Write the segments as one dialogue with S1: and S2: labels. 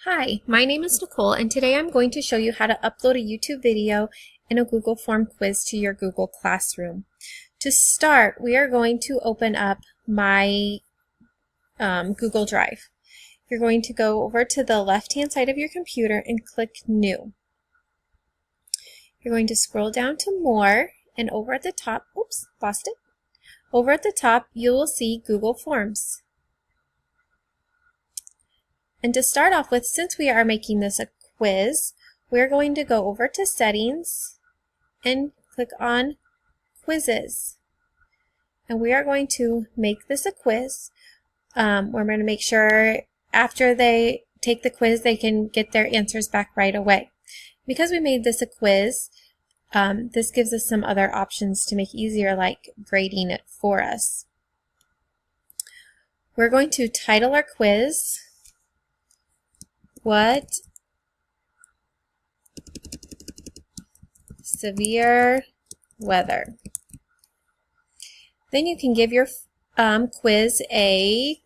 S1: Hi, my name is Nicole, and today I'm going to show you how to upload a YouTube video and a Google Form quiz to your Google Classroom. To start, we are going to open up my Google Drive. You're going to go over to the left-hand side of your computer and click New. You're going to scroll down to More, and over at the top, oops, lost it. Over at the top, you will see Google Forms. And to start off with, since we are making this a quiz, we're going to go over to Settings and click on Quizzes. And we are going to make this a quiz. We're going to make sure after they take the quiz, they can get their answers back right away. Because we made this a quiz, this gives us some other options to make easier, like grading it for us. We're going to title our quiz, "What severe weather?" Then you can give your quiz a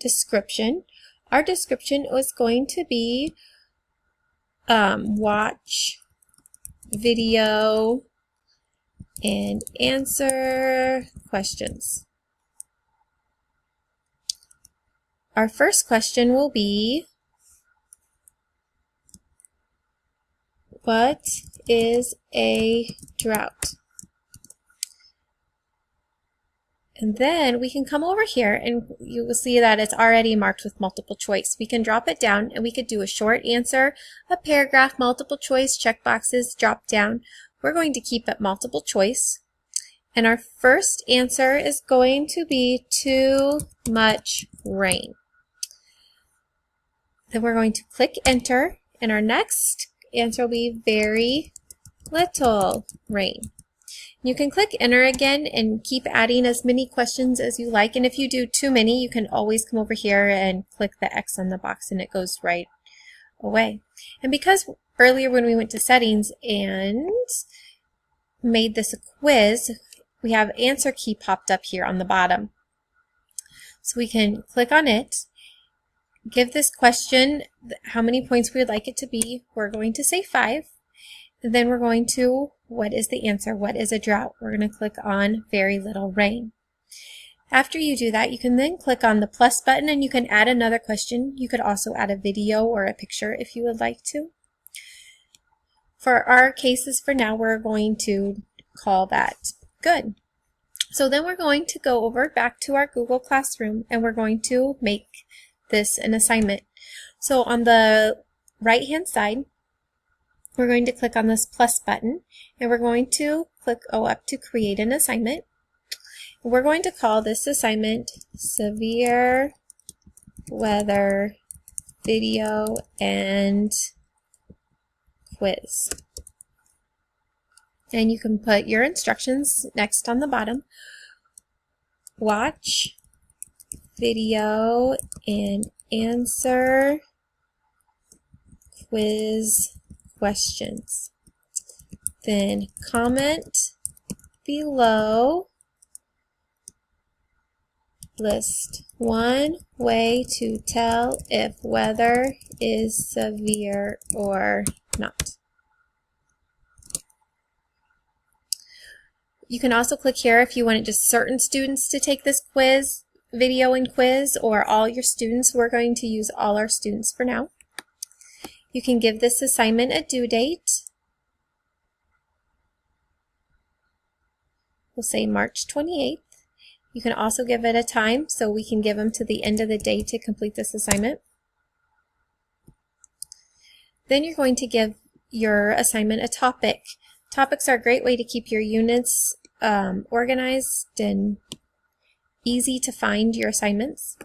S1: description. Our description is going to be watch video and answer questions. Our first question will be, what is a drought? And then we can come over here and you will see that it's already marked with multiple choice. We can drop it down and we could do a short answer, a paragraph, multiple choice, checkboxes, drop down. We're going to keep it multiple choice. And our first answer is going to be too much rain. Then we're going to click Enter, and our next answer will be very little rain. You can click Enter again and keep adding as many questions as you like, and if you do too many, you can always come over here and click the X on the box and it goes right away. And because earlier when we went to Settings and made this a quiz, we have Answer key popped up here on the bottom. So we can click on it, give this question how many points we would like it to be. We're going to say 5. And then we're going to, what is the answer? What is a drought? We're going to click on very little rain. After you do that, you can then click on the plus button and you can add another question. You could also add a video or a picture if you would like to. For our cases for now, we're going to call that good. So then we're going to go over back to our Google Classroom and we're going to make this an assignment. So on the right hand side, we're going to click on this plus button and we're going to click up to create an assignment. We're going to call this assignment Severe Weather Video and Quiz. And you can put your instructions next on the bottom. Watch video and answer quiz questions. Then comment below. List one way to tell if weather is severe or not. You can also click here if you wanted just certain students to take this quiz, video and quiz, or all your students. We're going to use all our students for now. You can give this assignment a due date. We'll say March 28th. You can also give it a time, so we can give them to the end of the day to complete this assignment. Then you're going to give your assignment a topic. Topics are a great way to keep your units organized and easy to find your assignments.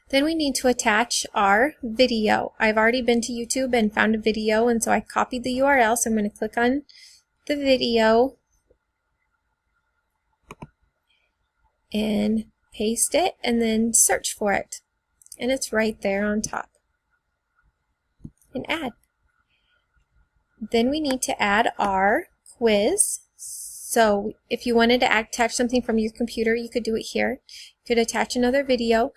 S1: Then we need to attach our video. I've already been to YouTube and found a video, and so I copied the URL, so I'm going to click on the video and paste it and then search for it. And it's right there on top. And add. Then we need to add our quiz. So if you wanted to attach something from your computer, you could do it here. You could attach another video.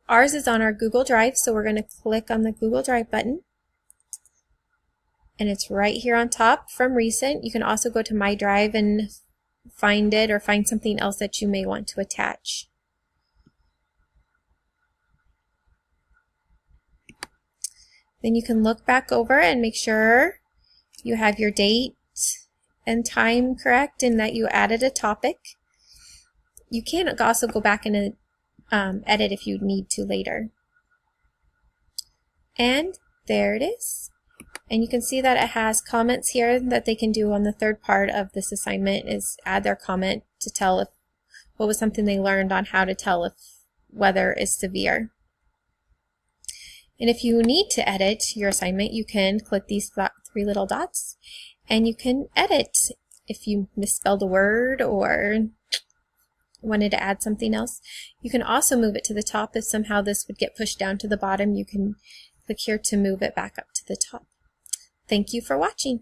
S1: Ours is on our Google Drive, so we're going to click on the Google Drive button. And it's right here on top from recent. You can also go to My Drive and find it, or find something else that you may want to attach. Then you can look back over and make sure you have your date and time correct and that you added a topic. You can also go back and edit if you need to later. And there it is. And you can see that it has comments here that they can do on the third part of this assignment, is add their comment to tell if what was something they learned on how to tell if weather is severe. And if you need to edit your assignment, you can click these three little dots and you can edit if you misspelled a word or wanted to add something else. You can also move it to the top. If somehow this would get pushed down to the bottom, you can click here to move it back up to the top. Thank you for watching.